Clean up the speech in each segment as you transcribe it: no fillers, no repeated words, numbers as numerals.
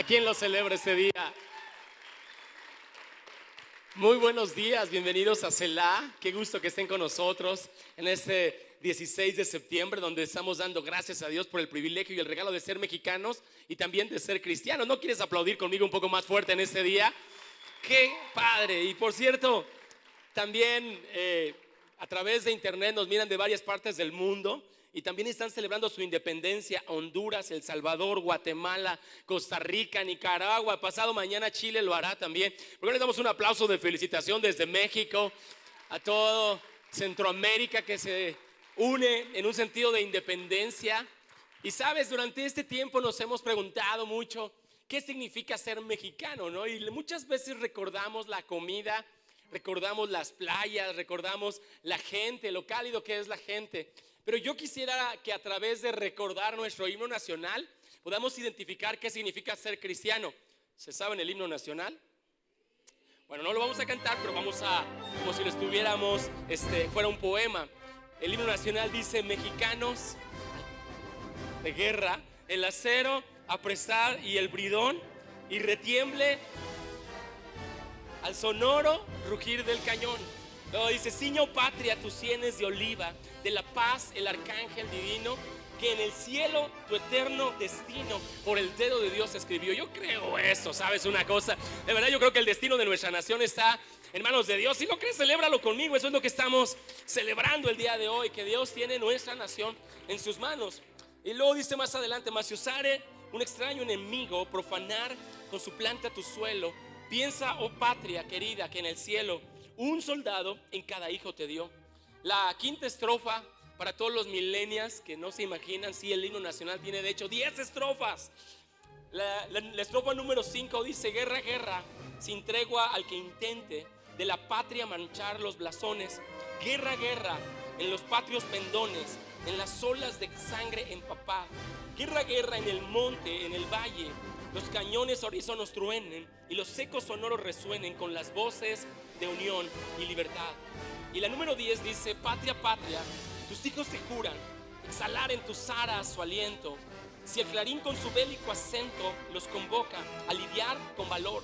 ¿Quién lo celebra este día? Muy buenos días, bienvenidos a Selah. Qué gusto que estén con nosotros en este 16 de septiembre, donde estamos dando gracias a Dios por el privilegio y el regalo de ser mexicanos y también de ser cristianos. ¿No quieres aplaudir conmigo un poco más fuerte en este día? ¡Qué padre! Y por cierto, también a través de internet nos miran de varias partes del mundo. Y también están celebrando su independencia Honduras, El Salvador, Guatemala, Costa Rica, Nicaragua. Pasado mañana Chile lo hará también. ¿Por qué les damos un aplauso de felicitación desde México a todo Centroamérica que se une en un sentido de independencia? Y sabes, durante este tiempo nos hemos preguntado mucho qué significa ser mexicano, ¿no? Y muchas veces recordamos la comida, recordamos las playas, recordamos la gente, lo cálido que es la gente. Pero yo quisiera que a través de recordar nuestro himno nacional podamos identificar qué significa ser cristiano. ¿Se saben el himno nacional? Bueno, no lo vamos a cantar, pero vamos a, como si lo estuviéramos, fuera un poema. El himno nacional dice: mexicanos de guerra, el acero apresar y el bridón, y retiemble al sonoro rugir del cañón. Luego dice: ciño patria tus sienes de oliva, de la paz el arcángel divino, que en el cielo tu eterno destino por el dedo de Dios escribió. Yo creo eso, ¿sabes una cosa? De verdad yo creo que el destino de nuestra nación está en manos de Dios. Si lo crees, celébralo conmigo. Eso es lo que estamos celebrando el día de hoy, que Dios tiene nuestra nación en sus manos. Y luego dice más adelante: mas si osare un extraño enemigo profanar con su planta tu suelo, piensa, oh patria querida, que en el cielo un soldado en cada hijo te dio. La quinta estrofa, para todos los millennials que no se imaginan, sí, el himno nacional tiene de hecho 10 estrofas. La estrofa número 5 dice: guerra, guerra, sin tregua al que intente de la patria manchar los blasones. Guerra, guerra, en los patrios pendones, en las olas de sangre empapada. Guerra, guerra, en el monte, en el valle, los cañones horizonos truenen y los ecos sonoros resuenen con las voces de unión y libertad. Y la número 10 dice: patria, patria, tus hijos te juran exhalar en tus aras su aliento. Si el clarín con su bélico acento los convoca a lidiar con valor,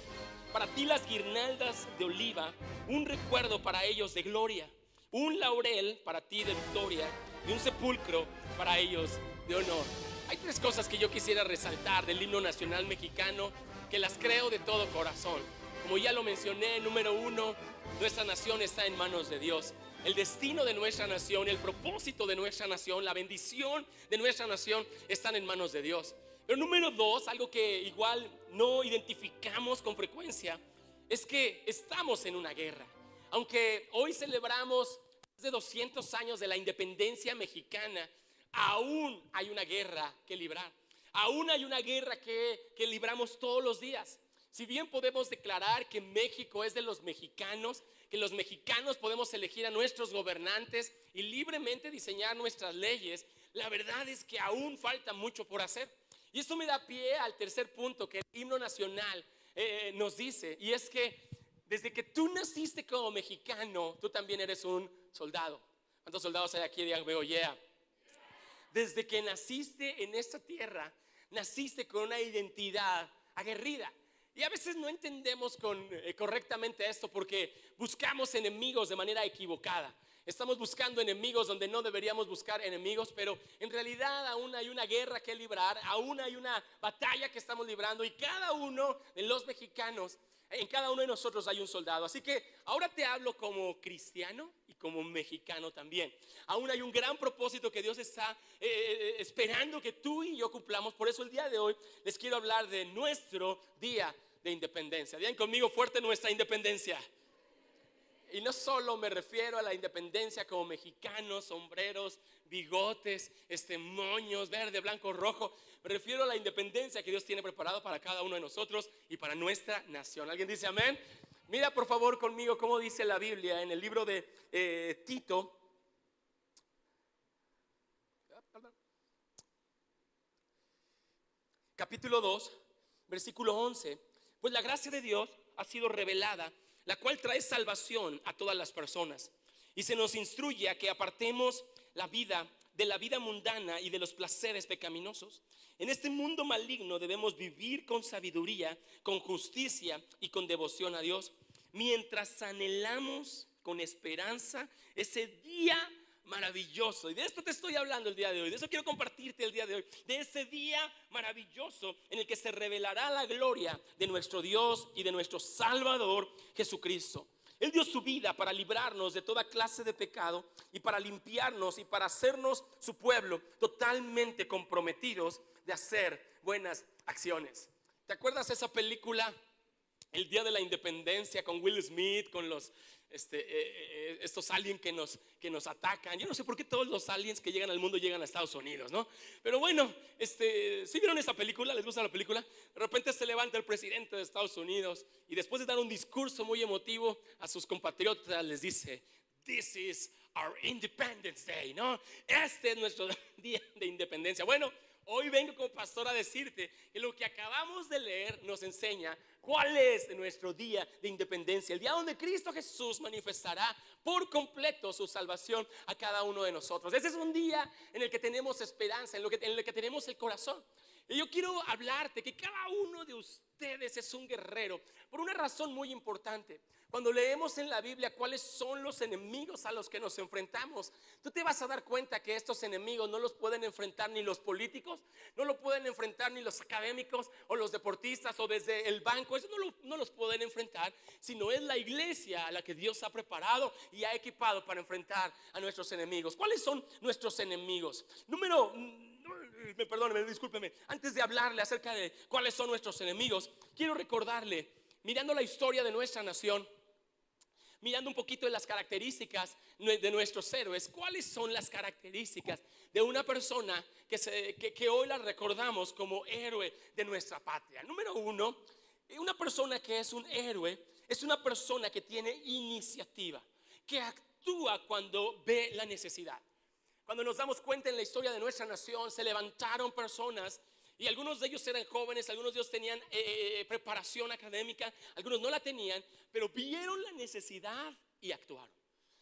para ti las guirnaldas de oliva, un recuerdo para ellos de gloria, un laurel para ti de victoria y un sepulcro para ellos de honor. Hay tres cosas que yo quisiera resaltar del himno nacional mexicano, que las creo de todo corazón. Como ya lo mencioné, número 1, nuestra nación está en manos de Dios. El destino de nuestra nación, el propósito de nuestra nación, la bendición de nuestra nación están en manos de Dios. Pero número 2, algo que igual no identificamos con frecuencia, es que estamos en una guerra. Aunque hoy celebramos más de 200 años de la independencia mexicana, aún hay una guerra que librar. Aún hay una guerra que libramos todos los días. Si bien podemos declarar que México es de los mexicanos, que los mexicanos podemos elegir a nuestros gobernantes y libremente diseñar nuestras leyes, la verdad es que aún falta mucho por hacer. Y esto me da pie al tercer punto que el himno nacional nos dice, y es que desde que tú naciste como mexicano, tú también eres un soldado. ¿Cuántos soldados hay aquí? Digan, veo, yeah. Desde que naciste en esta tierra, naciste con una identidad aguerrida. Y a veces no entendemos correctamente esto porque buscamos enemigos de manera equivocada. Estamos buscando enemigos donde no deberíamos buscar enemigos, pero en realidad aún hay una guerra que librar, aún hay una batalla que estamos librando, y cada uno de los mexicanos, en cada uno de nosotros hay un soldado. Así que ahora te hablo como cristiano y como mexicano también. Aún hay un gran propósito que Dios está esperando que tú y yo cumplamos. Por eso el día de hoy les quiero hablar de nuestro día de independencia. Digan conmigo fuerte: nuestra independencia. Y no solo me refiero a la independencia como mexicanos, sombreros, bigotes, moños, verde, blanco, rojo. Me refiero a la independencia que Dios tiene preparado para cada uno de nosotros y para nuestra nación. ¿Alguien dice amén? Mira por favor conmigo cómo dice la Biblia en el libro de Tito. Capítulo 2, versículo 11. Pues la gracia de Dios ha sido revelada, la cual trae salvación a todas las personas, y se nos instruye a que apartemos la vida de la vida mundana y de los placeres pecaminosos. En este mundo maligno debemos vivir con sabiduría, con justicia y con devoción a Dios, mientras anhelamos con esperanza ese día maravilloso. Y de esto te estoy hablando el día de hoy, de eso quiero compartirte el día de hoy, de ese día maravilloso en el que se revelará la gloria de nuestro Dios y de nuestro Salvador Jesucristo. Él dio su vida para librarnos de toda clase de pecado y para limpiarnos y para hacernos su pueblo totalmente comprometidos de hacer buenas acciones. ¿Te acuerdas esa película, El Día de la Independencia, con Will Smith, con estos aliens que nos atacan? Yo no sé por qué todos los aliens que llegan al mundo llegan a Estados Unidos, ¿no? Pero bueno, ¿sí vieron esa película? ¿Les gusta la película? De repente se levanta el presidente de Estados Unidos y después de dar un discurso muy emotivo a sus compatriotas les dice: "This is our Independence Day", ¿no? Este es nuestro día de independencia. Bueno, hoy vengo como pastor a decirte que lo que acabamos de leer nos enseña cuál es nuestro día de independencia, el día donde Cristo Jesús manifestará por completo su salvación a cada uno de nosotros. Ese es un día en el que tenemos esperanza, en el que tenemos el corazón. Y yo quiero hablarte que cada uno de ustedes es un guerrero por una razón muy importante. Cuando leemos en la Biblia cuáles son los enemigos a los que nos enfrentamos, tú te vas a dar cuenta que estos enemigos no los pueden enfrentar ni los políticos, no lo pueden enfrentar ni los académicos o los deportistas o desde el banco. Eso no los pueden enfrentar, sino es la iglesia a la que Dios ha preparado y ha equipado para enfrentar a nuestros enemigos. ¿Cuáles son nuestros enemigos? Perdóneme, discúlpeme. Antes de hablarle acerca de cuáles son nuestros enemigos, quiero recordarle, mirando la historia de nuestra nación, mirando un poquito de las características de nuestros héroes, cuáles son las características de una persona que hoy la recordamos como héroe de nuestra patria. Número uno, una persona que es un héroe es una persona que tiene iniciativa, que actúa cuando ve la necesidad. Cuando nos damos cuenta en la historia de nuestra nación, se levantaron personas y algunos de ellos eran jóvenes, algunos de ellos tenían preparación académica, algunos no la tenían, pero vieron la necesidad y actuaron.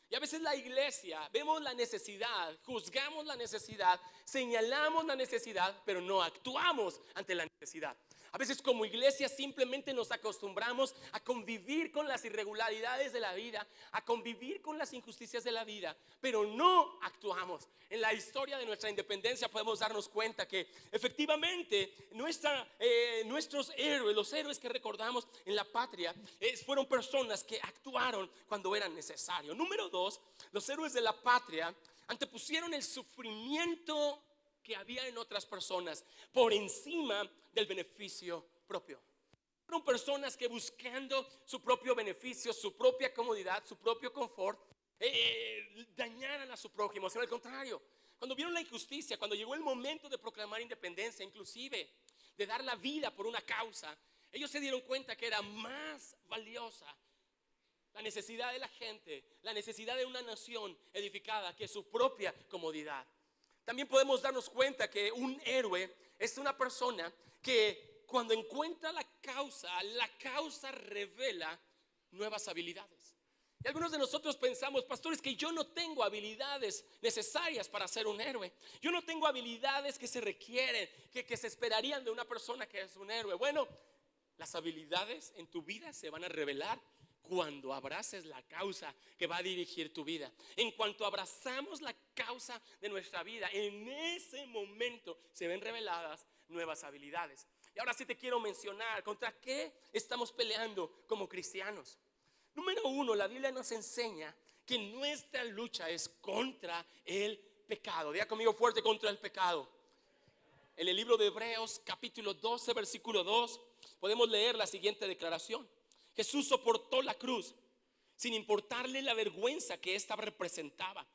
Y a veces la iglesia vemos la necesidad, juzgamos la necesidad, señalamos la necesidad, pero no actuamos ante la necesidad. A veces como iglesia simplemente nos acostumbramos a convivir con las irregularidades de la vida, a convivir con las injusticias de la vida, pero no actuamos. En la historia de nuestra independencia podemos darnos cuenta que efectivamente nuestros héroes, los héroes que recordamos en la patria, fueron personas que actuaron cuando era necesario. Número dos, los héroes de la patria antepusieron el sufrimiento que había en otras personas por encima del beneficio propio. Fueron personas que buscando su propio beneficio, su propia comodidad, su propio confort, dañaran a su prójimo. Sino al contrario, cuando vieron la injusticia, cuando llegó el momento de proclamar independencia, inclusive de dar la vida por una causa, ellos se dieron cuenta que era más valiosa la necesidad de la gente, la necesidad de una nación edificada, que su propia comodidad. También podemos darnos cuenta que un héroe es una persona que cuando encuentra la causa revela nuevas habilidades. Y algunos de nosotros pensamos: pastor, es que yo no tengo habilidades necesarias para ser un héroe. Yo no tengo habilidades que se requieren, que se esperarían de una persona que es un héroe. Bueno, las habilidades en tu vida se van a revelar cuando abraces la causa que va a dirigir tu vida. En cuanto abrazamos la causa de nuestra vida, en ese momento se ven reveladas nuevas habilidades. Y ahora sí te quiero mencionar contra qué estamos peleando como cristianos. Número uno, la Biblia nos enseña que nuestra lucha es contra el pecado. Diga conmigo fuerte: contra el pecado. En el libro de Hebreos capítulo 12 versículo 2 podemos leer la siguiente declaración: Jesús soportó la cruz sin importarle la vergüenza que ésta representaba.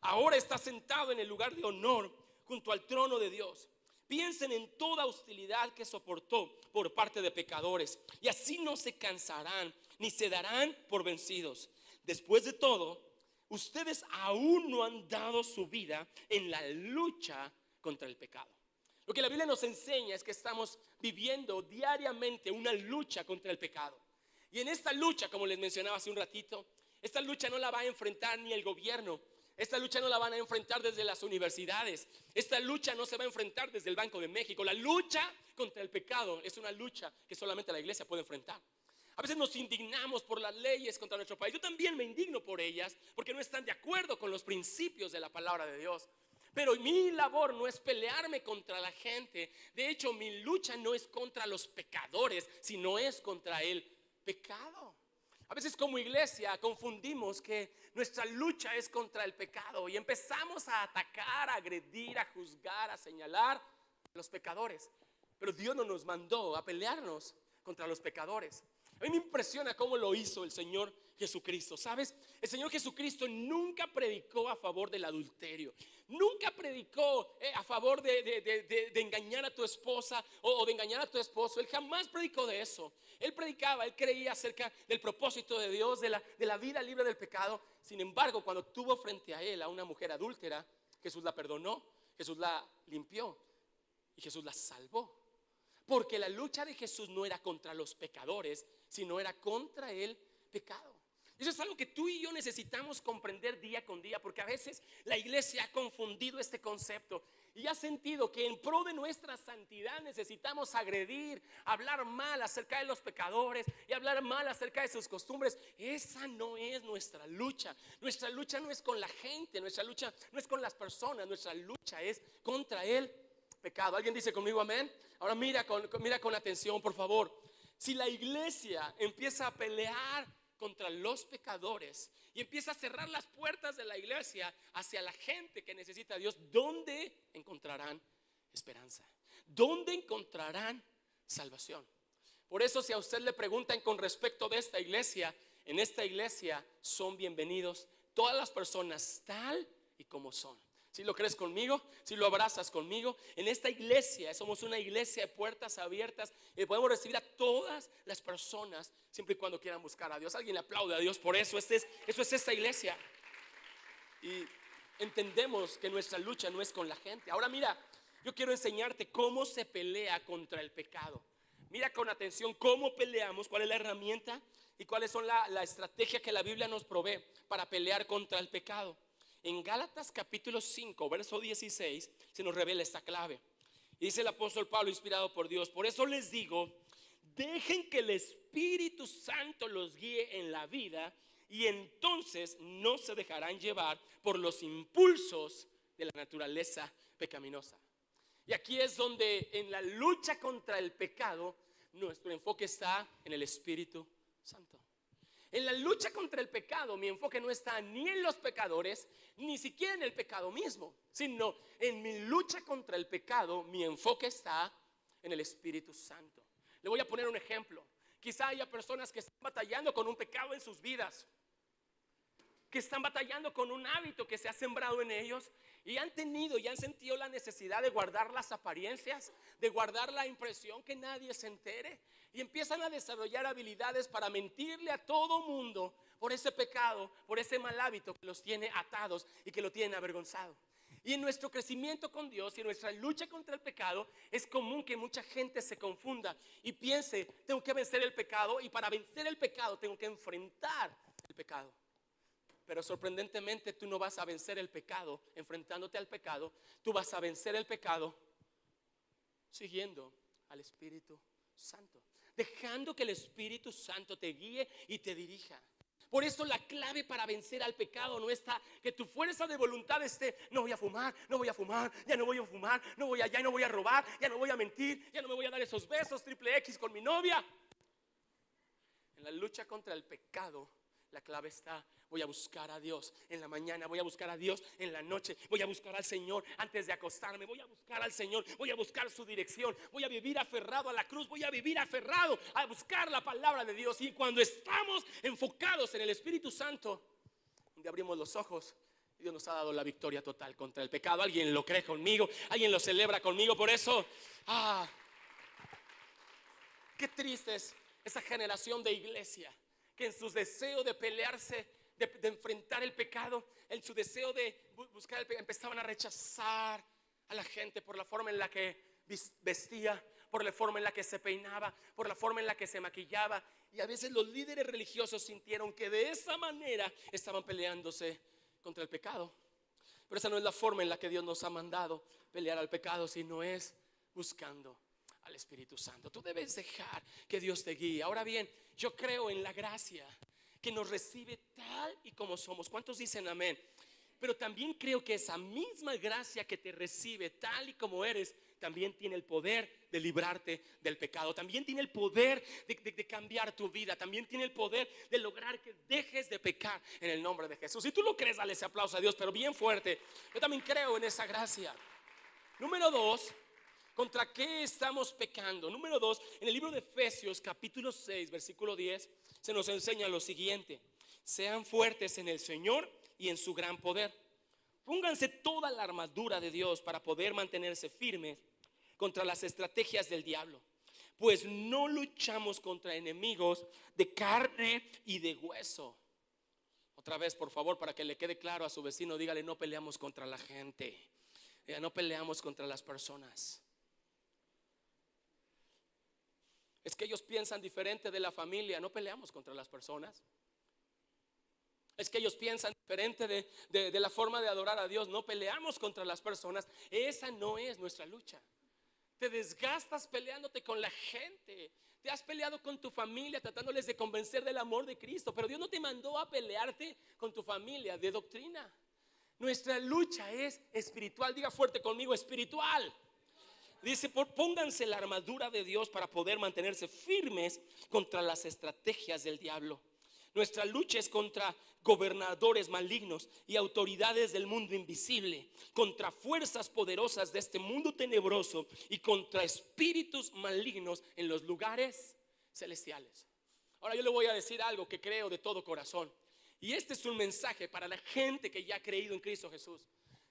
Ahora está sentado en el lugar de honor junto al trono de Dios. Piensen en toda hostilidad que soportó por parte de pecadores, y así no se cansarán ni se darán por vencidos. Después de todo, ustedes aún no han dado su vida en la lucha contra el pecado. Lo que la Biblia nos enseña es que estamos viviendo diariamente una lucha contra el pecado. Y en esta lucha, como les mencionaba hace un ratito, esta lucha no la va a enfrentar ni el gobierno, Esta lucha no la van a enfrentar desde las universidades. Esta lucha no se va a enfrentar desde el Banco de México. La lucha contra el pecado es una lucha que solamente la iglesia puede enfrentar. A veces nos indignamos por las leyes contra nuestro país. Yo también me indigno por ellas porque no están de acuerdo con los principios de la palabra de Dios. Pero mi labor no es pelearme contra la gente. De hecho, mi lucha no es contra los pecadores, sino es contra el pecado. A veces como iglesia confundimos que nuestra lucha es contra el pecado y empezamos a atacar, a agredir, a juzgar, a señalar a los pecadores. Pero Dios no nos mandó a pelearnos contra los pecadores. A mí me impresiona cómo lo hizo el Señor Jesucristo. ¿Sabes? El Señor Jesucristo nunca predicó a favor del adulterio. Nunca predicó a favor de engañar a tu esposa o de engañar a tu esposo. Él jamás predicó de eso. Él predicaba, él creía acerca del propósito de Dios, de la vida libre del pecado. Sin embargo, cuando tuvo frente a él a una mujer adúltera, Jesús la perdonó, Jesús la limpió y Jesús la salvó. Porque la lucha de Jesús no era contra los pecadores, sino era contra el pecado. Eso es algo que tú y yo necesitamos comprender día con día, porque a veces la iglesia ha confundido este concepto y ha sentido que en pro de nuestra santidad necesitamos agredir, hablar mal acerca de los pecadores y hablar mal acerca de sus costumbres. Esa no es nuestra lucha. Nuestra lucha no es con la gente, nuestra lucha no es con las personas, nuestra lucha es contra el pecado. ¿Alguien dice conmigo amén? Ahora mira con atención, por favor. Si la iglesia empieza a pelear contra los pecadores y empieza a cerrar las puertas de la iglesia hacia la gente que necesita a Dios, ¿dónde encontrarán esperanza? ¿Dónde encontrarán salvación? Por eso, si a usted le preguntan con respecto de esta iglesia, en esta iglesia son bienvenidos todas las personas tal y como son. Si lo crees conmigo, si lo abrazas conmigo, en esta iglesia somos una iglesia de puertas abiertas y podemos recibir a todas las personas siempre y cuando quieran buscar a Dios. Alguien le aplaude a Dios por eso. Eso es esta iglesia. Y entendemos que nuestra lucha no es con la gente. Ahora mira, yo quiero enseñarte cómo se pelea contra el pecado. Mira con atención cómo peleamos, cuál es la herramienta y cuáles son la estrategia que la Biblia nos provee para pelear contra el pecado. En Gálatas capítulo 5, verso 16, se nos revela esta clave. Y dice el apóstol Pablo, inspirado por Dios: por eso les digo, dejen que el Espíritu Santo los guíe en la vida, y entonces no se dejarán llevar por los impulsos de la naturaleza pecaminosa. Y aquí es donde en la lucha contra el pecado nuestro enfoque está en el Espíritu Santo. En la lucha contra el pecado mi enfoque no está ni en los pecadores, ni siquiera en el pecado mismo, sino en mi lucha contra el pecado mi enfoque está en el Espíritu Santo. Le voy a poner un ejemplo. Quizá haya personas que están batallando con un pecado en sus vidas, que están batallando con un hábito que se ha sembrado en ellos y han tenido y han sentido la necesidad de guardar las apariencias, de guardar la impresión que nadie se entere, y empiezan a desarrollar habilidades para mentirle a todo mundo por ese pecado, por ese mal hábito que los tiene atados y que lo tienen avergonzado. Y en nuestro crecimiento con Dios y en nuestra lucha contra el pecado es común que mucha gente se confunda y piense: tengo que vencer el pecado, y para vencer el pecado tengo que enfrentar el pecado. Pero sorprendentemente tú no vas a vencer el pecado enfrentándote al pecado. Tú vas a vencer el pecado siguiendo al Espíritu Santo, dejando que el Espíritu Santo te guíe y te dirija. Por eso la clave para vencer al pecado no está que tu fuerza de voluntad esté: no voy a fumar, no voy a fumar, ya no voy a fumar, no voy allá, no voy a robar, ya no voy a mentir, ya no me voy a dar esos besos triple X con mi novia. En la lucha contra el pecado la clave está: voy a buscar a Dios en la mañana, voy a buscar a Dios en la noche, voy a buscar al Señor antes de acostarme, voy a buscar al Señor, voy a buscar su dirección, voy a vivir aferrado a la cruz, voy a vivir aferrado a buscar la palabra de Dios. Y cuando estamos enfocados en el Espíritu Santo, donde abrimos los ojos, Dios nos ha dado la victoria total contra el pecado. ¿Alguien lo cree conmigo? ¿Alguien lo celebra conmigo? Por eso, qué triste es esa generación de iglesia que en su deseo de pelearse, de enfrentar el pecado, en su deseo de buscar el pecado, empezaban a rechazar a la gente por la forma en la que vestía, por la forma en la que se peinaba, por la forma en la que se maquillaba. Y a veces los líderes religiosos sintieron que de esa manera estaban peleándose contra el pecado. Pero esa no es la forma en la que Dios nos ha mandado pelear al pecado, sino es buscando al Espíritu Santo. Tú debes dejar que Dios te guíe. Ahora bien, yo creo en la gracia que nos recibe tal y como somos. ¿Cuántos dicen amén? Pero también creo que esa misma gracia que te recibe tal y como eres, también tiene el poder de librarte del pecado. También tiene el poder de cambiar tu vida. También tiene el poder de lograr que dejes de pecar en el nombre de Jesús. Si tú lo crees, dale ese aplauso a Dios, pero bien fuerte. Yo también creo en esa gracia. Número 2, ¿contra qué estamos pecando? Número 2, en el libro de Efesios capítulo 6 versículo 10 se nos enseña lo siguiente: sean fuertes en el Señor y en su gran poder. Pónganse toda la armadura de Dios para poder mantenerse firmes contra las estrategias del diablo, pues no luchamos contra enemigos de carne y de hueso. Otra vez, por favor, para que le quede claro a su vecino, dígale: no peleamos contra la gente, no peleamos contra las personas. Es que ellos piensan diferente de la familia. No peleamos contra las personas. Es que ellos piensan diferente de la forma de adorar a Dios. No peleamos contra las personas. Esa no es nuestra lucha. Te desgastas peleándote con la gente. Te has peleado con tu familia tratándoles de convencer del amor de Cristo. Pero Dios no te mandó a pelearte con tu familia de doctrina. Nuestra lucha es espiritual. Diga fuerte conmigo: espiritual. Dice: pónganse la armadura de Dios para poder mantenerse firmes contra las estrategias del diablo. Nuestra lucha es contra gobernadores malignos y autoridades del mundo invisible, contra fuerzas poderosas de este mundo tenebroso y contra espíritus malignos en los lugares celestiales. Ahora yo le voy a decir algo que creo de todo corazón, y este es un mensaje para la gente que ya ha creído en Cristo Jesús.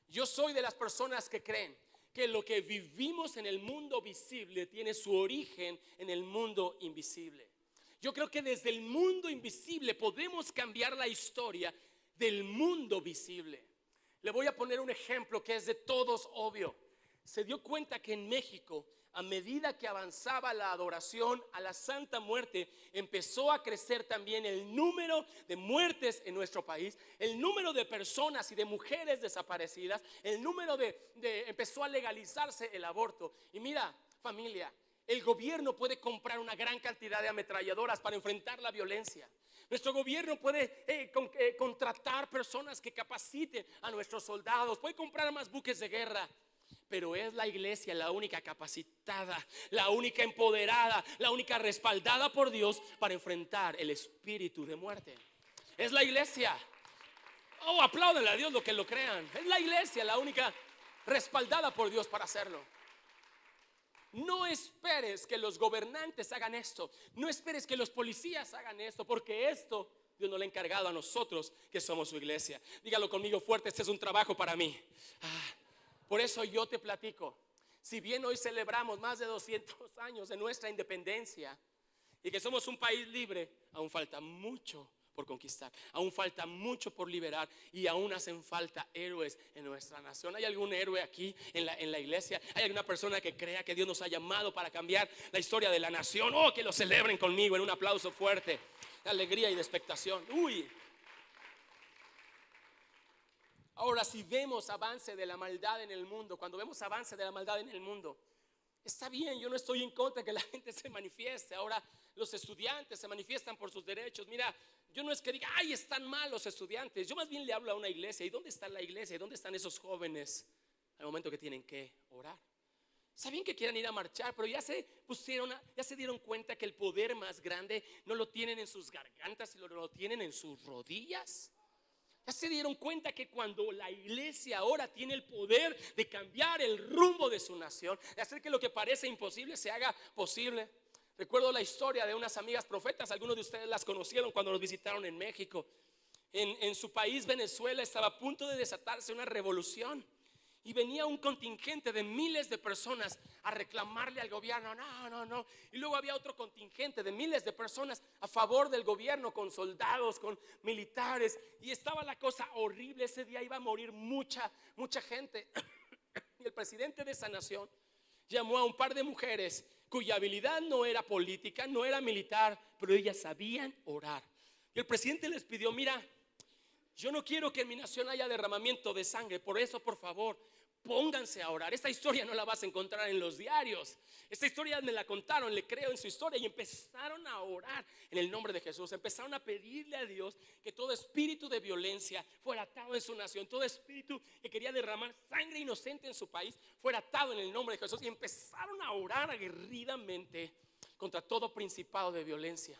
Yo soy de las personas que creen que lo que vivimos en el mundo visible tiene su origen en el mundo invisible. Yo creo que desde el mundo invisible podemos cambiar la historia del mundo visible. Le voy a poner un ejemplo que es de todos obvio. Se dio cuenta que en México, a medida que avanzaba la adoración a la Santa Muerte, empezó a crecer también el número de muertes en nuestro país, el número de personas y de mujeres desaparecidas, el número empezó a legalizarse el aborto. Y mira, familia, el gobierno puede comprar una gran cantidad de ametralladoras para enfrentar la violencia. Nuestro gobierno puede contratar personas que capaciten a nuestros soldados, puede comprar más buques de guerra. Pero es la iglesia la única capacitada, la única empoderada, la única respaldada por Dios para enfrentar el espíritu de muerte. Es la iglesia. Oh, apláudenle a Dios lo que lo crean. Es la iglesia la única respaldada por Dios para hacerlo. No esperes que los gobernantes hagan esto. No esperes que los policías hagan esto, porque esto Dios nos lo ha encargado a nosotros que somos su iglesia. Dígalo conmigo fuerte: este es un trabajo para mí. Por eso yo te platico, si bien hoy celebramos más de 200 años de nuestra independencia y que somos un país libre, aún falta mucho por conquistar, aún falta mucho por liberar, y aún hacen falta héroes en nuestra nación. ¿Hay algún héroe aquí en la iglesia? ¿Hay alguna persona que crea que Dios nos ha llamado para cambiar la historia de la nación? Oh, que lo celebren conmigo en un aplauso fuerte de alegría y de expectación. Ahora, si vemos avance de la maldad en el mundo, cuando vemos avance de la maldad en el mundo, está bien, yo no estoy en contra de que la gente se manifieste. Ahora los estudiantes se manifiestan por sus derechos. Mira, yo no es que diga: ay, están mal los estudiantes. Yo más bien le hablo a una iglesia. ¿Y dónde está la iglesia? ¿Y dónde están esos jóvenes al momento que tienen que orar? Está bien que quieran ir a marchar, pero ya se dieron cuenta que el poder más grande no lo tienen en sus gargantas, sino lo tienen en sus rodillas. Ya se dieron cuenta que cuando la iglesia ahora tiene el poder de cambiar el rumbo de su nación, de hacer que lo que parece imposible se haga posible. Recuerdo la historia de unas amigas profetas. Algunos de ustedes las conocieron cuando nos visitaron en México. En su país, Venezuela, estaba a punto de desatarse una revolución. Y venía un contingente de miles de personas a reclamarle al gobierno: no. Y luego había otro contingente de miles de personas a favor del gobierno, con soldados, con militares. Y estaba la cosa horrible. Ese día iba a morir mucha gente. Y el presidente de esa nación llamó a un par de mujeres cuya habilidad no era política, no era militar, pero ellas sabían orar. Y el presidente les pidió: mira, Yo no quiero que en mi nación haya derramamiento de sangre. Por eso, por favor, pónganse a orar. Esta historia no la vas a encontrar en los diarios. Esta historia me la contaron, le creo en su historia. Y empezaron a orar en el nombre de Jesús. Empezaron a pedirle a Dios que todo espíritu de violencia fuera atado en su nación. Todo espíritu que quería derramar sangre inocente en su país fuera atado en el nombre de Jesús. Y empezaron a orar aguerridamente contra todo principado de violencia.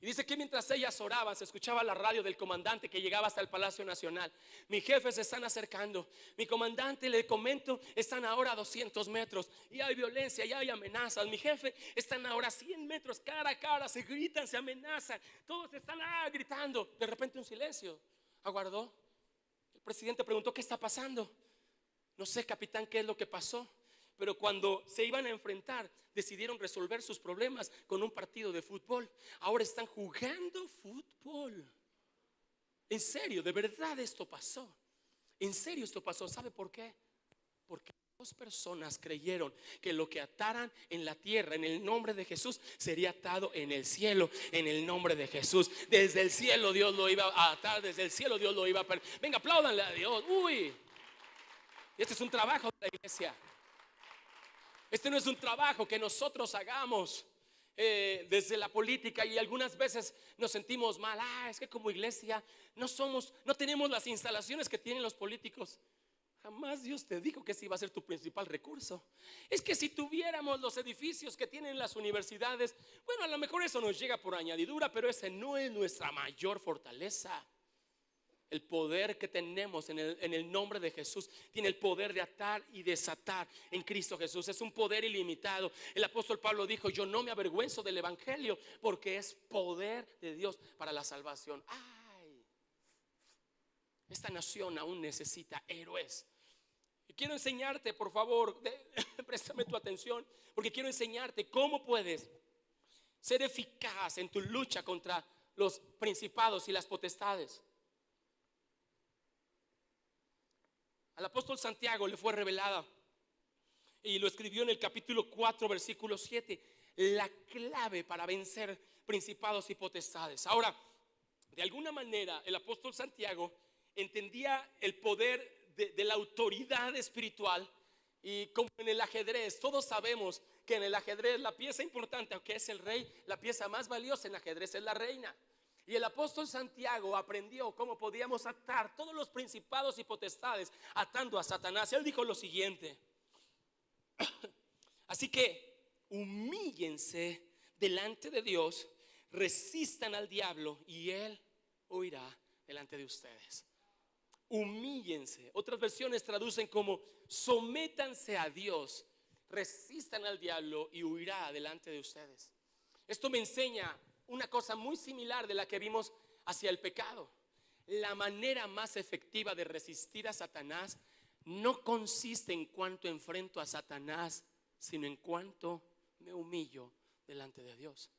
Y dice que mientras ellas oraban, se escuchaba la radio del comandante que llegaba hasta el Palacio Nacional. Mis jefes se están acercando. Mi comandante, le comento, están ahora a 200 metros. Y hay violencia, y hay amenazas. Mi jefe, están ahora a 100 metros, cara a cara. Se gritan, se amenazan. Todos están gritando. De repente un silencio aguardó. El presidente preguntó: ¿qué está pasando? No sé, capitán, qué es lo que pasó. Pero cuando se iban a enfrentar, decidieron resolver sus problemas con un partido de fútbol. Ahora están jugando fútbol. En serio, de verdad esto pasó. En serio esto pasó. ¿Sabe por qué? Porque dos personas creyeron que lo que ataran en la tierra en el nombre de Jesús sería atado en el cielo en el nombre de Jesús. Desde el cielo Dios lo iba a atar. Desde el cielo Dios lo iba a perder. Venga, apláudanle a Dios. Uy, este es un trabajo de la iglesia. Este no es un trabajo que nosotros hagamos desde la política, y algunas veces nos sentimos mal. Es que como iglesia no tenemos las instalaciones que tienen los políticos. Jamás Dios te dijo que ese iba a ser tu principal recurso. Es que si tuviéramos los edificios que tienen las universidades, bueno, a lo mejor eso nos llega por añadidura, pero ese no es nuestra mayor fortaleza. El poder que tenemos en el nombre de Jesús tiene el poder de atar y desatar en Cristo Jesús. Es un poder ilimitado. El apóstol Pablo dijo: yo no me avergüenzo del evangelio, porque es poder de Dios para la salvación. Esta nación aún necesita héroes. Y quiero enseñarte, por favor, préstame tu atención, porque quiero enseñarte cómo puedes ser eficaz en tu lucha contra los principados y las potestades. Al apóstol Santiago le fue revelada, y lo escribió en el capítulo 4, versículo 7, la clave para vencer principados y potestades. Ahora, de alguna manera el apóstol Santiago entendía el poder de la autoridad espiritual. Y como en el ajedrez, todos sabemos que en el ajedrez la pieza importante, aunque es el rey, la pieza más valiosa en ajedrez es la reina. Y el apóstol Santiago aprendió cómo podíamos atar todos los principados y potestades atando a Satanás. Y él dijo lo siguiente: así que humíllense delante de Dios, resistan al diablo y él huirá delante de ustedes. Humíllense. Otras versiones traducen como: sométanse a Dios, resistan al diablo y huirá delante de ustedes. Esto me enseña una cosa muy similar de la que vimos hacia el pecado. La manera más efectiva de resistir a Satanás no consiste en cuanto enfrento a Satanás, sino en cuanto me humillo delante de Dios.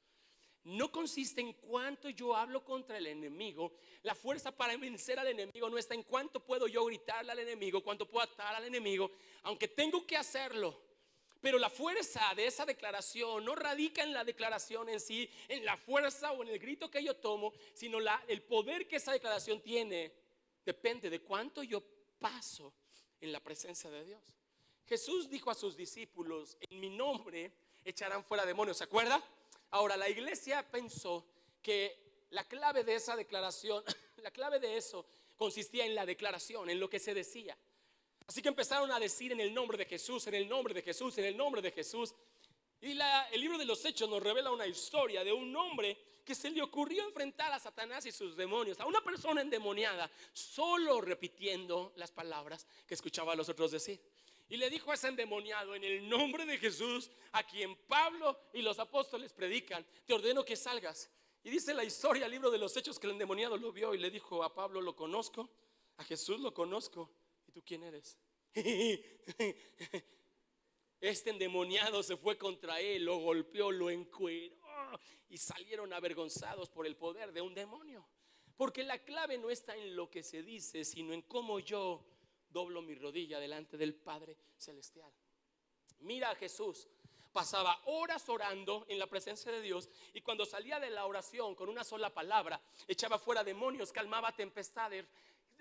No consiste en cuanto yo hablo contra el enemigo. La fuerza para vencer al enemigo no está en cuanto puedo yo gritarle al enemigo, cuánto puedo atar al enemigo, aunque tengo que hacerlo. Pero la fuerza de esa declaración no radica en la declaración en sí, en la fuerza o en el grito que yo tomo, sino el poder que esa declaración tiene depende de cuánto yo paso en la presencia de Dios. Jesús dijo a sus discípulos: en mi nombre echarán fuera demonios. ¿Se acuerda? Ahora, la iglesia pensó que la clave de esa declaración, la clave de eso consistía en la declaración, en lo que se decía. Así que empezaron a decir: en el nombre de Jesús, en el nombre de Jesús, en el nombre de Jesús. Y el libro de los Hechos nos revela una historia de un hombre que se le ocurrió enfrentar a Satanás y sus demonios, a una persona endemoniada, solo repitiendo las palabras que escuchaba a los otros decir. Y le dijo a ese endemoniado: en el nombre de Jesús, a quien Pablo y los apóstoles predican, te ordeno que salgas. Y dice la historia, el libro de los Hechos, que el endemoniado lo vio y le dijo: a Pablo lo conozco, a Jesús lo conozco, ¿y tú quién eres? Este endemoniado se fue contra él, lo golpeó, lo encueró, y salieron avergonzados por el poder de un demonio. Porque la clave no está en lo que se dice, sino en cómo yo doblo mi rodilla delante del Padre Celestial. Mira a Jesús. Pasaba horas orando en la presencia de Dios, y cuando salía de la oración con una sola palabra, echaba fuera demonios, calmaba tempestades.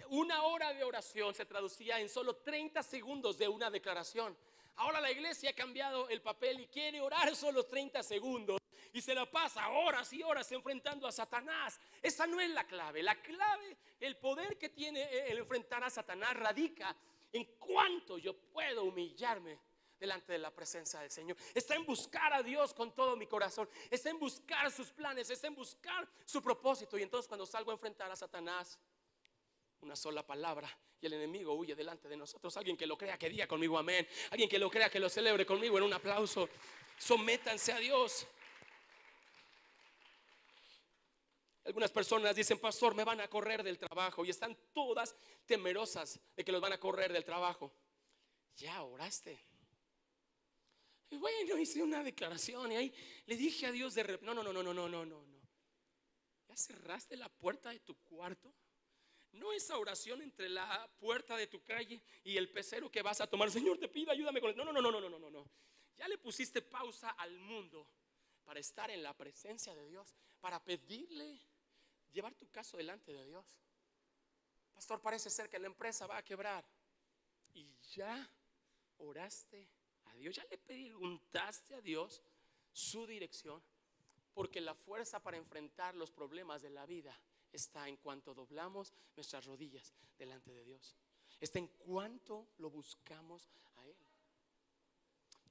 Una hora de oración se traducía en solo 30 segundos de una declaración. Ahora la iglesia ha cambiado el papel y quiere orar solo 30 segundos y se la pasa horas y horas enfrentando a Satanás. Esa no es la clave. La clave, el poder que tiene el enfrentar a Satanás radica en cuánto yo puedo humillarme delante de la presencia del Señor. Está en buscar a Dios con todo mi corazón, está en buscar sus planes, está en buscar su propósito. Y entonces cuando salgo a enfrentar a Satanás, una sola palabra y el enemigo huye delante de nosotros. Alguien que lo crea, que diga conmigo amén. Alguien que lo crea, que lo celebre conmigo en un aplauso. Sométanse a Dios. Algunas personas dicen: pastor, me van a correr del trabajo, y están todas temerosas de que los van a correr del trabajo. Ya oraste. Y bueno, hice una declaración y ahí le dije a Dios de repente: no. ¿Ya cerraste la puerta de tu cuarto? No esa oración entre la puerta de tu calle y el pecero que vas a tomar. Señor, te pido, ayúdame con él. No. Ya le pusiste pausa al mundo para estar en la presencia de Dios, para pedirle, llevar tu caso delante de Dios. Pastor, parece ser que la empresa va a quebrar. Y ya oraste a Dios, ya le preguntaste a Dios su dirección, porque la fuerza para enfrentar los problemas de la vida está en cuanto doblamos nuestras rodillas delante de Dios. Está en cuanto lo buscamos a Él.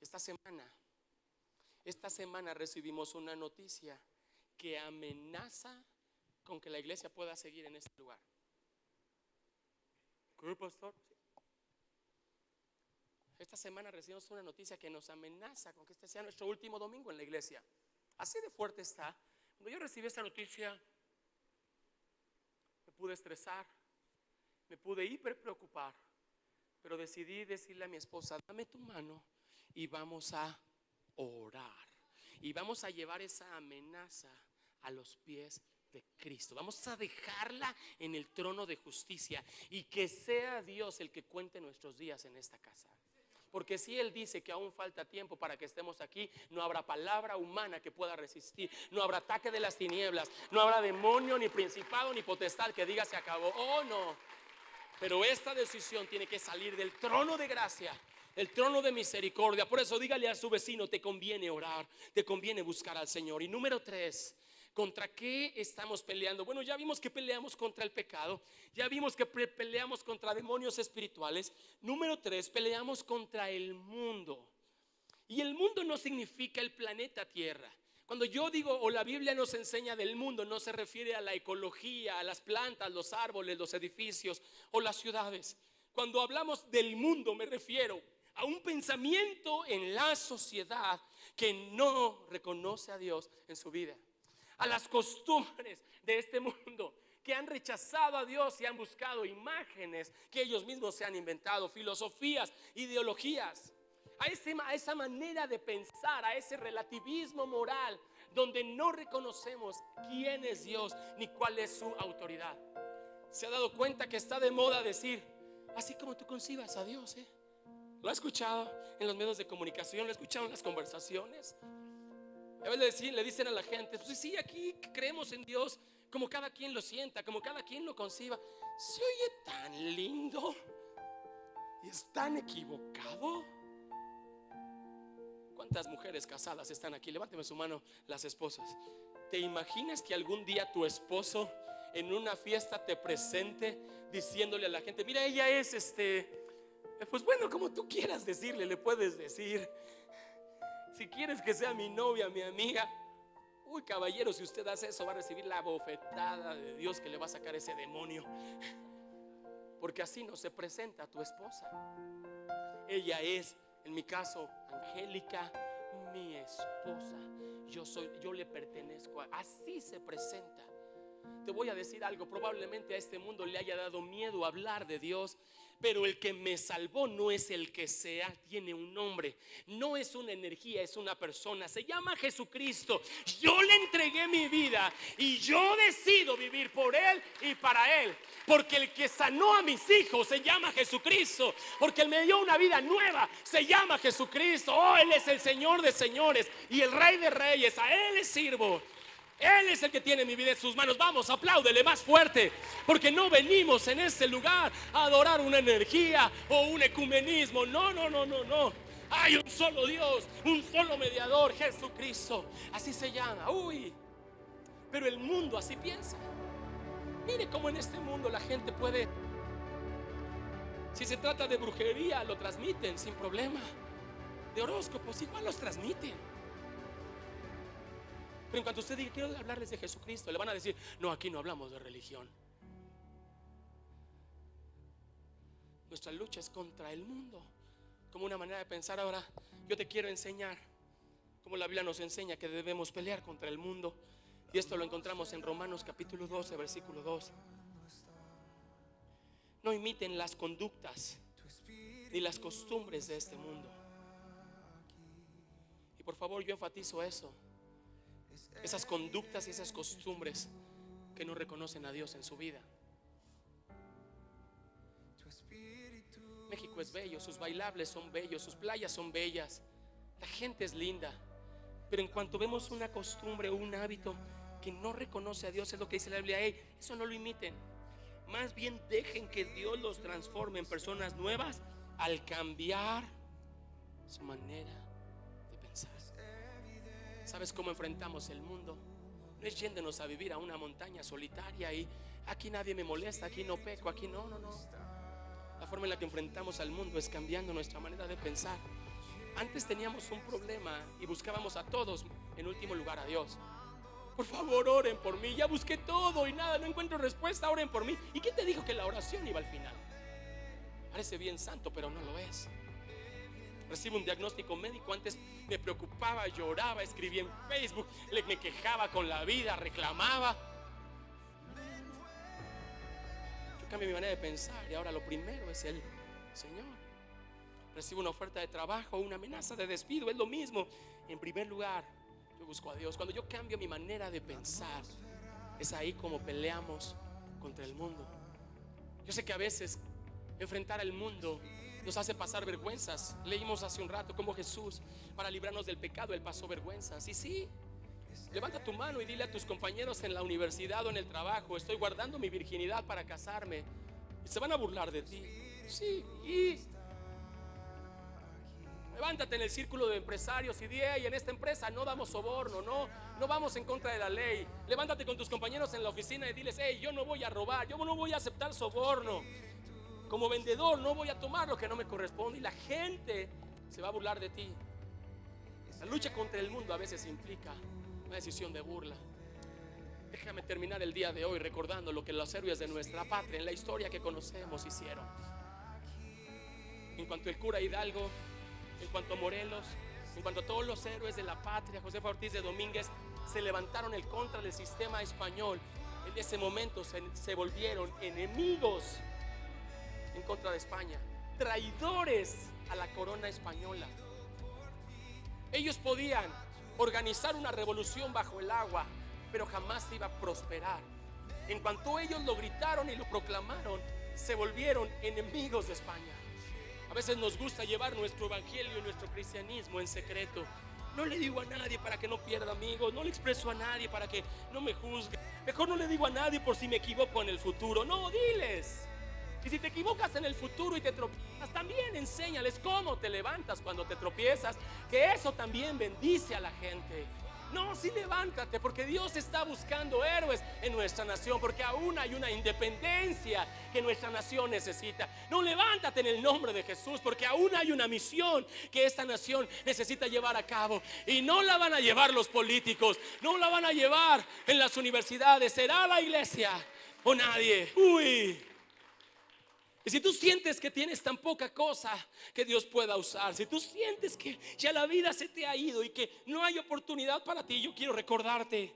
Esta semana recibimos una noticia que amenaza con que la iglesia pueda seguir en este lugar. ¿Qué, pastor? Esta semana recibimos una noticia que nos amenaza con que este sea nuestro último domingo en la iglesia. Así de fuerte está. Cuando yo recibí esta noticia, me pude estresar, me pude hiper preocupar, pero decidí decirle a mi esposa: dame tu mano y vamos a orar, y vamos a llevar esa amenaza a los pies de Cristo. Vamos a dejarla en el trono de justicia, y que sea Dios el que cuente nuestros días en esta casa. Porque si Él dice que aún falta tiempo para que estemos aquí, no habrá palabra humana que pueda resistir. No habrá ataque de las tinieblas. No habrá demonio, ni principado, ni potestad que diga se acabó. Oh, no. Pero esta decisión tiene que salir del trono de gracia, el trono de misericordia. Por eso dígale a su vecino: te conviene orar, te conviene buscar al Señor. Y número 3, ¿contra qué estamos peleando? Bueno, ya vimos que peleamos contra el pecado, ya vimos que peleamos contra demonios espirituales. Número 3, peleamos contra el mundo. Y el mundo no significa el planeta Tierra. Cuando yo digo, o la Biblia nos enseña del mundo, no se refiere a la ecología, a las plantas, los árboles, los edificios o las ciudades. Cuando hablamos del mundo, me refiero a un pensamiento en la sociedad que no reconoce a Dios en su vida, a las costumbres de este mundo, que han rechazado a Dios y han buscado imágenes que ellos mismos se han inventado, filosofías, ideologías, a esa manera de pensar, a ese relativismo moral donde no reconocemos quién es Dios ni cuál es su autoridad. ¿Se ha dado cuenta que está de moda decir: así como tú concibas a Dios? ¿Lo ha escuchado en los medios de comunicación? ¿Lo ha escuchado en las conversaciones? A veces le dicen a la gente: pues sí, aquí creemos en Dios como cada quien lo sienta, como cada quien lo conciba. Se oye tan lindo y es tan equivocado. ¿Cuántas mujeres casadas están aquí? Levánteme su mano, las esposas. ¿Te imaginas que algún día tu esposo en una fiesta te presente diciéndole a la gente: mira, ella es pues bueno, como tú quieras decirle, le puedes decir: si quieres que sea mi novia, mi amiga. Uy, caballero, si usted hace eso, va a recibir la bofetada de Dios que le va a sacar ese demonio. Porque así no se presenta a tu esposa. Ella es, en mi caso, Angélica, mi esposa. Yo le pertenezco. Así se presenta. Te voy a decir algo: probablemente a este mundo le haya dado miedo hablar de Dios, Pero el que me salvó no es el que sea, tiene un nombre. No es una energía, es una persona. Se llama Jesucristo. Yo le entregué mi vida y yo decido vivir por Él y para Él. Porque el que sanó a mis hijos se llama Jesucristo. Porque Él me dio una vida nueva, se llama Jesucristo. Oh, Él es el Señor de señores y el Rey de reyes. A Él le sirvo. Él es el que tiene mi vida en sus manos. Vamos, apláudele más fuerte. Porque no venimos en este lugar a adorar una energía o un ecumenismo. No, no, no, no, no. Hay un solo Dios, un solo mediador, Jesucristo. Así se llama. Uy, pero el mundo así piensa. Mire cómo en este mundo la gente puede, si se trata de brujería, lo transmiten sin problema. De horóscopos, igual los transmiten. Pero en cuanto usted diga, quiero hablarles de Jesucristo, le van a decir, no, aquí no hablamos de religión. Nuestra lucha es contra el mundo, como una manera de pensar. Ahora yo te quiero enseñar cómo la Biblia nos enseña que debemos pelear contra el mundo. Y esto lo encontramos en Romanos capítulo 12, versículo 2. No imiten las conductas ni las costumbres de este mundo. Y por favor, yo enfatizo eso. Esas conductas y esas costumbres que no reconocen a Dios en su vida. México es bello, sus bailables son bellos, sus playas son bellas, la gente es linda. Pero en cuanto vemos una costumbre o un hábito que no reconoce a Dios, es lo que dice la Biblia, eso no lo imiten. Más bien dejen que Dios los transforme en personas nuevas al cambiar su manera de pensar. ¿Sabes cómo enfrentamos el mundo? No es yéndonos a vivir a una montaña solitaria y aquí nadie me molesta, aquí no peco, aquí no. La forma en la que enfrentamos al mundo es cambiando nuestra manera de pensar. Antes teníamos un problema y buscábamos a todos, en último lugar a Dios. Por favor, oren por mí, ya busqué todo y nada, no encuentro respuesta, oren por mí. ¿Y quién te dijo que la oración iba al final? Parece bien santo, pero no lo es. Recibo un diagnóstico médico, antes me preocupaba, lloraba, escribía en Facebook, me quejaba con la vida, reclamaba. Yo cambié mi manera de pensar y ahora lo primero es el Señor. Recibo una oferta de trabajo, una amenaza de despido, es lo mismo. En primer lugar, yo busco a Dios. Cuando yo cambio mi manera de pensar, es ahí como peleamos contra el mundo. Yo sé que a veces enfrentar al mundo nos hace pasar vergüenzas. Leímos hace un rato cómo Jesús, para librarnos del pecado, Él pasó vergüenzas. Y sí, levanta tu mano y dile a tus compañeros en la universidad o en el trabajo, estoy guardando mi virginidad para casarme. Y se van a burlar de ti. Sí, y levántate en el círculo de empresarios y di, y en esta empresa no damos soborno, no vamos en contra de la ley. Levántate con tus compañeros en la oficina y diles, yo no voy a robar, yo no voy a aceptar soborno. Como vendedor no voy a tomar lo que no me corresponde. Y la gente se va a burlar de ti. La lucha contra el mundo a veces implica una decisión de burla. Déjame terminar el día de hoy recordando lo que los héroes de nuestra patria, en la historia que conocemos, hicieron. En cuanto al cura Hidalgo, en cuanto a Morelos, en cuanto a todos los héroes de la patria, Josefa Ortiz de Domínguez, se levantaron en contra del sistema español. En ese momento se volvieron enemigos en contra de España, traidores a la corona española. Ellos podían organizar una revolución bajo el agua, pero jamás iba a prosperar. En cuanto ellos lo gritaron y lo proclamaron, se volvieron enemigos de España. A veces nos gusta llevar nuestro evangelio y nuestro cristianismo en secreto. No le digo a nadie para que no pierda amigos, no le expreso a nadie para que no me juzgue. Mejor no le digo a nadie por si me equivoco en el futuro. No, diles. Y si te equivocas en el futuro y te tropiezas, también enséñales cómo te levantas cuando te tropiezas, que eso también bendice a la gente. No, sí, levántate, porque Dios está buscando héroes en nuestra nación, porque aún hay una independencia que nuestra nación necesita. No, levántate en el nombre de Jesús, porque aún hay una misión que esta nación necesita llevar a cabo. Y no la van a llevar los políticos, no la van a llevar en las universidades, será la iglesia o nadie. Uy. Y si tú sientes que tienes tan poca cosa que Dios pueda usar, si tú sientes que ya la vida se te ha ido y que no hay oportunidad para ti, yo quiero recordarte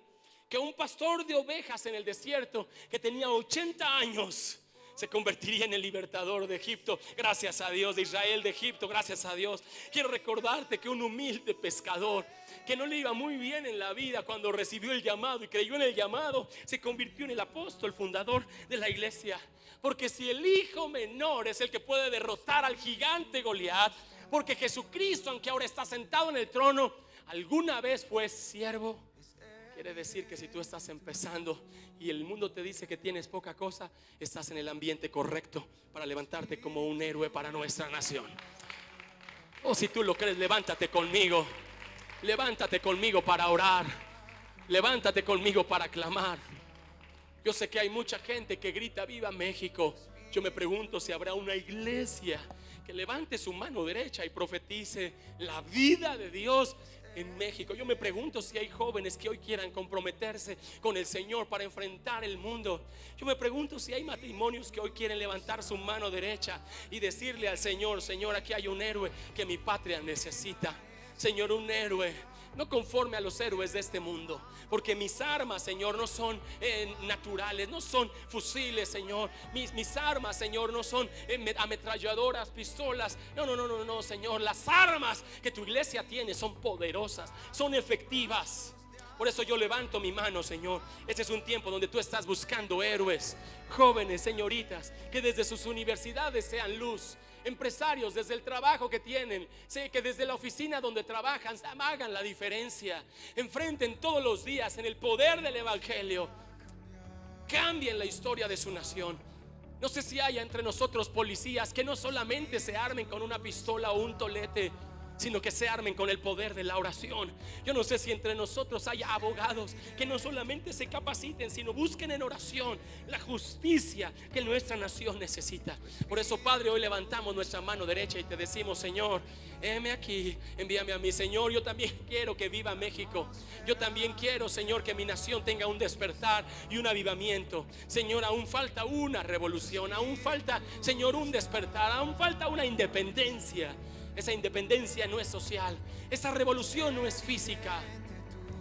que un pastor de ovejas en el desierto que tenía 80 años se convertiría en el libertador de Egipto. Gracias a Dios, de Israel, de Egipto, gracias a Dios. Quiero recordarte que un humilde pescador que no le iba muy bien en la vida, cuando recibió el llamado y creyó en el llamado, se convirtió en el apóstol fundador de la iglesia. Porque si el hijo menor es el que puede derrotar al gigante Goliat, porque Jesucristo, aunque ahora está sentado en el trono, alguna vez fue siervo. Quiere decir que si tú estás empezando y el mundo te dice que tienes poca cosa, estás en el ambiente correcto para levantarte como un héroe para nuestra nación. O si tú lo crees, levántate conmigo. Levántate conmigo para orar. Levántate conmigo para clamar. Yo sé que hay mucha gente que grita viva México. Yo me pregunto si habrá una iglesia que levante su mano derecha y profetice la vida de Dios en México. Yo me pregunto si hay jóvenes que hoy quieran comprometerse con el Señor para enfrentar el mundo. Yo me pregunto si hay matrimonios que hoy quieren levantar su mano derecha y decirle al Señor: Señor, aquí hay un héroe que mi patria necesita. Señor, un héroe, no conforme a los héroes de este mundo, porque mis armas, Señor, no son naturales, no son fusiles, Señor. Mis armas, Señor, no son ametralladoras, pistolas. No, Señor. Las armas que tu iglesia tiene son poderosas, son efectivas. Por eso yo levanto mi mano, Señor. Este es un tiempo donde tú estás buscando héroes, jóvenes, señoritas, que desde sus universidades sean luz. Empresarios, desde el trabajo que tienen, sé que desde la oficina donde trabajan, hagan la diferencia. Enfrenten todos los días en el poder del evangelio. Cambien la historia de su nación. No sé si haya entre nosotros policías que no solamente se armen con una pistola o un tolete, sino que se armen con el poder de la oración. Yo no sé si entre nosotros haya abogados que no solamente se capaciten, sino busquen en oración la justicia que nuestra nación necesita. Por eso, Padre, hoy levantamos nuestra mano derecha y te decimos: Señor, heme aquí, envíame a mí. Señor, yo también quiero que viva México. Yo también quiero, Señor, que mi nación tenga un despertar y un avivamiento. Señor, aún falta una revolución, aún falta, Señor, un despertar, aún falta una independencia. Esa independencia no es social, esa revolución no es física.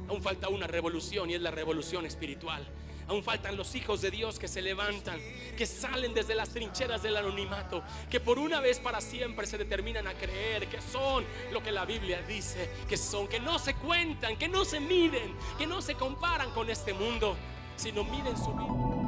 Aún falta una revolución, y es la revolución espiritual. Aún faltan los hijos de Dios que se levantan, que salen desde las trincheras del anonimato, que por una vez para siempre se determinan a creer que son lo que la Biblia dice que son, que no se cuentan, que no se miden, que no se comparan con este mundo, sino miden su vida.